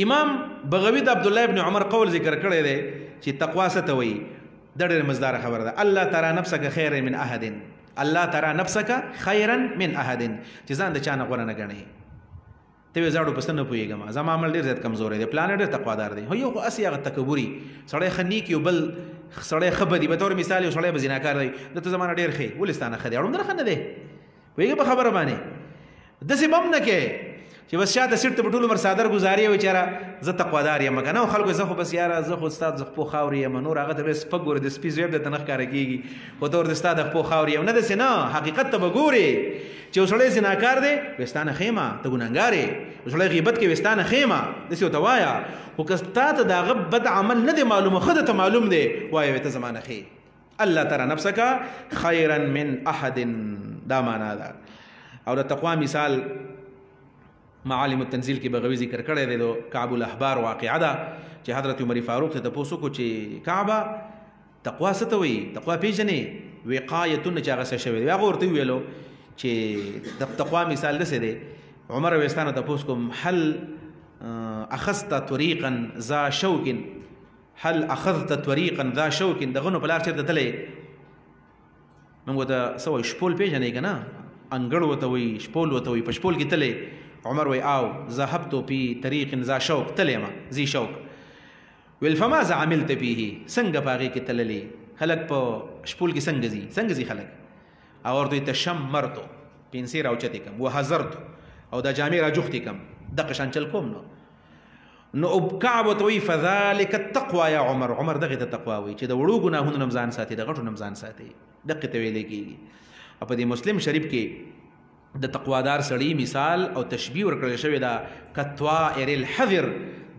امام بغوی د عبد الله ابن عمر قول ذکر کړی دی چې تقوا څه ته وایي. دا ډېره مزدار خبره ده. الله ترى نفسك خيرا من احد، الله ترى نفسك خيرا من احد، چې ځان د چا نه غوره نه ګڼې. ته وې زاړو پس نه پوهېږم، زما عمل ډېر زیات کمزوری دی، پلان ډېر تقوادار دی. هو یو خو هسې هغه تکبري سړی ښه نیک یو بل سړی ښه بدي. به طور مثال یو سړی به زناکار دی، دته زما نه ډېر ښې، ولې ستا نه ښه دی؟ اړوندره ښه نه دی، پوهېږې په خبره باندې. داسې به هم نه کې چې بس شاته سیټ ته په ټول عمر صادر ګزاري وي چې یاره زه تقوادار یم که نه. خلکو زه خو بس یاره زه خو ستا د خپو خاورې یم، نور هغه ته به سپک ګورې، د سپي زوی درته نه ښکاره کېږي، خو ته ورته ستا د خپو خاورې یم. نه داسې نه، حقیقت ته به ګورې چې یو سړی زناکار دی وایي ستا نه ښه یم، ته ګنهګار یې. یو سړی غیبت کوي ستا نه ښه یم، داسې ورته وایه. خو که تا ته د هغه بد عمل نه دی معلومه، ښه درته معلوم دی، وایه ته زما نه ښې. الله ترى نفسك خيرا من احد، دا معنا ده. او د تقوا مثال معالم التنزیل کې بغوی ذکر کړی دی. د کعب الاحبار واقعه ده چې حضرت عمر فاروق ته تپوس وکړو چې کعبه تقوا څه ته وایي، تقوا پیژنې؟ وقایتون چې هغه څه شوی دی. هغه ورته وویلو چې د تقوا مثال داسې دی. عمر ویستانه تپوس کوم هل اخذت طریقا ذا شوک، هل اخذت طریقا ذا شوک، دغه نو په لار چېرته تللی؟ موږ ورته څه وایو؟ شپول پیژنې که نه؟ انګړ ورته وایي، شپول ورته وایي، په شپول کې تللی. عمر وی او ذهبت في طريق ذا شوق، تلما ذي شوق. ویل فماذا عملت فيه، څنګه پاغې کې تللی؟ خلک په شپول کې څنګه ځي خلک؟ او ورته تشمرتو، پنسې راوچتې کم، وحذرتو، او دا جامې راجوختې کم، دغه شان چل کوم نو کعب ورته وایي فذلک التقوى یا عمر. عمر دغې ته تقوا وایي چې د وړو ګناهونو نه ځان ساتي، د غټو نه ځان ساتي، دقې ته ویلی کېږي. او په دې مسلم شریف کې د تقوادار سړي مثال او تشبیه ورکړل شوې ده کطائر الحذر،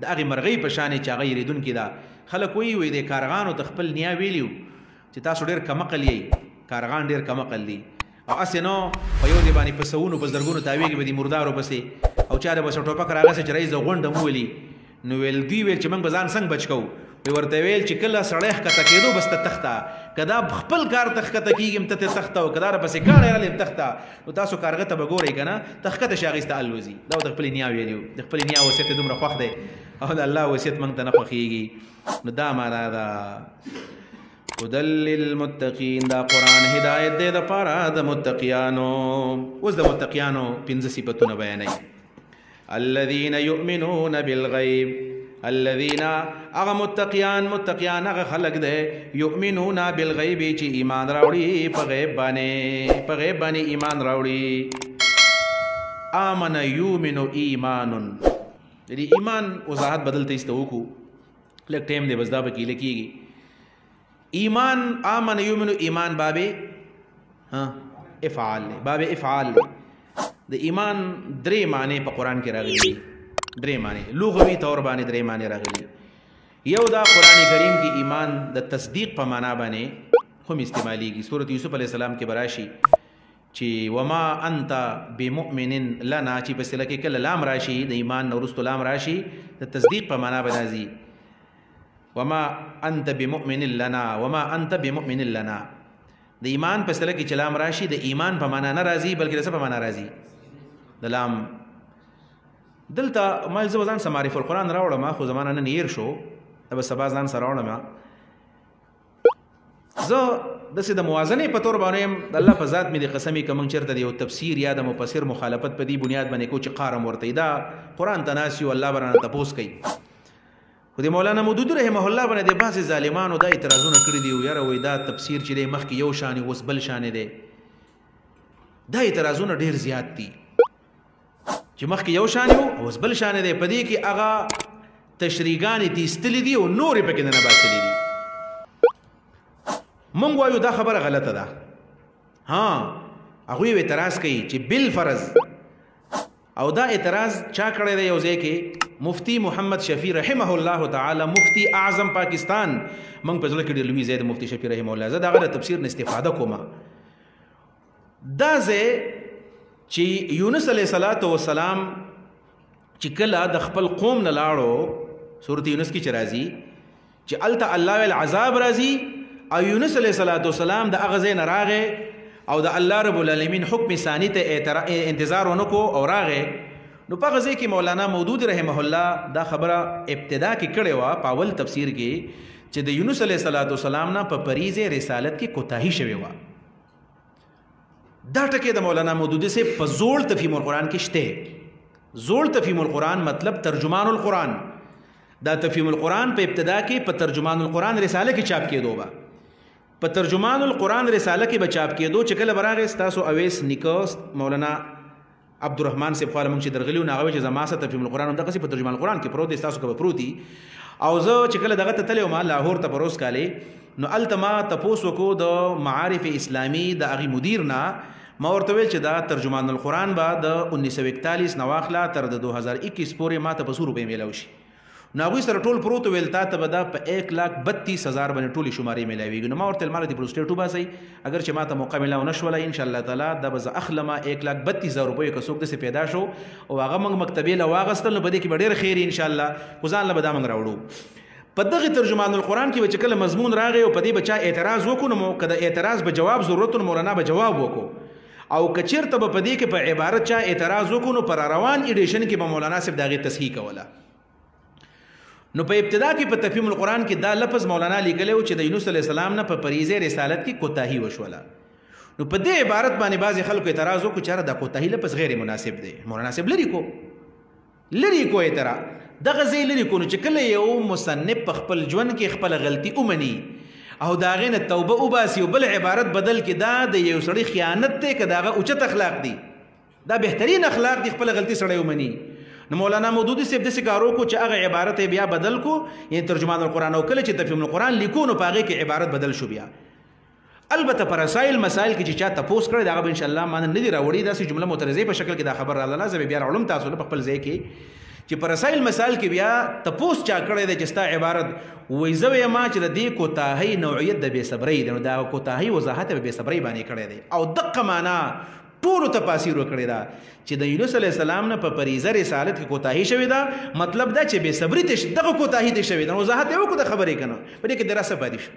د هغې مرغۍ په شانې چې هغه یېرېدونکې ده. خلک وایي د کارغانو ته خپل نیا ویلي وو چې تاسو ډېر کمعقل یئ، کارغان ډېر کمعقل دي، او هسې نو په یو دې باندې په سوونو په زرګونو تاویږي به دې مردارو پسې، او چا د بس ټوپک راغسې چې رئیس د غونډه مو ولي. نو ویل دوی ویل چې موږ به ځان څنګه بچ کوو؟ ورته ویل چې کله سړی ښکته کېدو بس ته تخته، که دا خپل کار ته ښکته کېږي ته تخته، او که دا راپسې کاڼی رالې تخته. نو تاسو کارغه ته به ګورئ که نه، ته ښکته شي هغې سته الوځي. دا د خپلې نیا ویلي وو، د خپلې نیا وصیت یې دومره خوښ دی، او د الله وصیت موږ ته نه خوښېږي. نو دا معنا ده هدى للمتقین. دا قرآن هدایت دی دپاره د متقیانو. اوس د متقیانو 5 صفتونه بیانوي. الذین یؤمنون بالغیب، الذین اغا متقیان اغا خلق دے یؤمنون بالغیب چی ایمان راوڑی پا غیب بانے ایمان راوڑی. آمن یومن ایمانن، یعنی ایمان وضاحت بدلتے استوکو لگ ٹیم دے بزدہ بکی لکی گی. ایمان آمن یومن ایمان باب افعال لے، باب افعال لے. د ایمان درې معنی په قرآن کې راغلي، درې معنی لغوي طور باندې درې معنی راغلي. یو دا قرآن کریم کې ایمان د تصدیق په معنا باندې هم استعمالیږي. سورۃ یوسف علیہ السلام کې براشي چې وما انت بمؤمن لنا، چې په سله کې کله لام راشي د ایمان نه وروسته لام راشي د تصدیق په معنا باندې راځي. وما انت بمؤمن لنا، وما انت بمؤمن لنا. د ایمان په سله کې چې لام راشي د ایمان په معنا نه راځي بلکې د څه په معنا راځي؟ د لام. دلته ما زه ځان سره معرف القرآن راوړم، خو زمانه نن هیر شو، به سبا ځان سره راوړم. زه داسې د موازنې په تور باندې یم، د الله په ذات مې د قسمې که موږ چېرته د یو تفسیر یا د مفسر مخالفت په دې بنیاد باندې کو چې قارم ورته دا قرآن ته ناست یو الله به رانه تپوس کوي. خو د مولانا مودودي رحمه الله باندې د بعضې ظالمانو دا اعتراضونه کړي دي، یاره وایي دا تفسیر چې دی مخکې یو شانې اوس بل شانې دی. دا اعتراضونه ډېر زیات دي چې مخکې یو شانې و اوس بل شانې دی. په دې کې هغه تشریحګانې دي ایستلي دي او نورې پکې نه باسلي دي. مونږ وایو دا خبره غلطه ده. هغوی اعتراض کوي چې بالفرض، او دا اعتراض چا کړی دی؟ یو ځای کې مفتی محمد شفیع رحمه الله تعالی، مفتی اعظم پاکستان. موږ په زړه کې ډېر لوی ځای د مفتی شفیع رحمه الله، زه د هغه د تفسیر نه استفاده کوم. دا ځای چې یونس علیه السلام چې کله د خپل قوم نه لاړو، سورت یونس کې چې راځي چې هلته الله ویل عذاب راځي، او یونس علیه السلام د هغه ځای نه راغی او د الله رب العالمین حکم ثانی ته انتظار ونه کو او راغی. نو په غزه کې مولانا مودودی رحمه الله دا خبره ابتدا کې کړې و په اول تفسیر کې چې د یونس علیه السلام نه په پریزه رسالت کې کوتاهی شوی و دا ټکي د مولانا مودودی سے په زوړ تفهیم القرآن کې شته زوړ تفهیم القرآن مطلب ترجمان القرآن دا تفهیم القرآن په ابتدا کې په ترجمان القرآن رساله کې چاپ کېدو با په ترجمان القرآن رساله کې بچاپ کېدو چې کله براغه تاسو اویس نیکوس مولانا عبدالرحمن سے خپل مونږ چې درغلیو ناغوي چې زما سره تفهیم القرآن هم د قصې په ترجمان القرآن کې پروت دي تاسو کې پروتي او زه چې کله دغه ته تلم ما لاهور ته پروس کاله نو التما تاسو کو د معارف اسلامی د اغي مدیر نه ما ورته ویل چې دا ترجمان القرآن با د 1941 نواخلا تر د 2021 پورې ما ته 200 روپے میلاو شي نو هغوی سره ټول پروت ویل تا ته به دا په 1,32,000 باندې ټولې شمارې میلاویږي نو ما ورته ماله د پروسټیټ وباسئ اگر چې ما ته موقع میلاو نه شوله انشاءالله تعالی دا به زه اخلمه 1,32,000 روپیو که څوک داسې پیدا شو او هغه موږ مکتبې له واغستل نو په دې کې به ډېر خیر انشاءالله خو ځان له به دا موږ راوړو په دغه ترجمان القرآن کې به چې کله مضمون راغی او په دې به چا اعتراض وکړو نو که د اعتراض به جواب ضرورت مولانا به جواب وکړو او که چېرته به په دې کې په عبارت چا اعتراض وکړو نو پر روان ایډیشن کې به مولانا صاحب د هغې تصحیح کوله نو په ابتدا کې په تفهیم القرآن کې دا لفظ مولانا لیکلی و چې د یونس علیه السلام نه په پریزه رسالت کې کوتاهي وشوله نو په دې عبارت باندې بعضې خلکو اعتراض وکړو چې دا کوتاهي لفظ غیر مناسب دی مولانا صاحب لرې کو اعتراض دغه ځای لرې کو نو چې کله یو مصنف په خپل ژوند کې خپله غلطي ومني او د هغې نه توبه وباسي او بل عبارت بدل کې دا د یو سړي خیانت دی که د هغه اوچت اخلاق دي دا بهترین اخلاق دي خپله غلطي سړی ومني نو مولانا مودودی صاحب داسې کار وکړو چې هغه عبارت بیا بدل کو یعنی ترجمان القرآن او کله چې تفهیم القرآن لیکو نو په هغې کې عبارت بدل شو بیا البته په رسایل مسایل کې چې چا تپوس کړی د هغه به انشاءالله ما نه دي راوړي داسې جمله معترضې په شکل کې دا خبر راغله زه به بیا راوړم تاسو له په خپل ځای کې چې په رسایل مسایل کې بیا تپوس چا کړی دی چې ستا عبارت وایي زه وایم چې د دې کوتاهۍ نوعیت د بېصبرۍ دی نو دا کوتاهۍ وضاحت به بېصبرۍ باندې کړی دی او دقه معنا ټولو تفاسیر وکړې ده چې د یونس علیه السلام نه په پریزه رسالت کې کوتاهي شوې ده مطلب دا چې بې صبري دغه کوتاهي ته شوې ده نو وضاحت یې وکړو د خبرې که نه په دې کې دراسه پاتې شو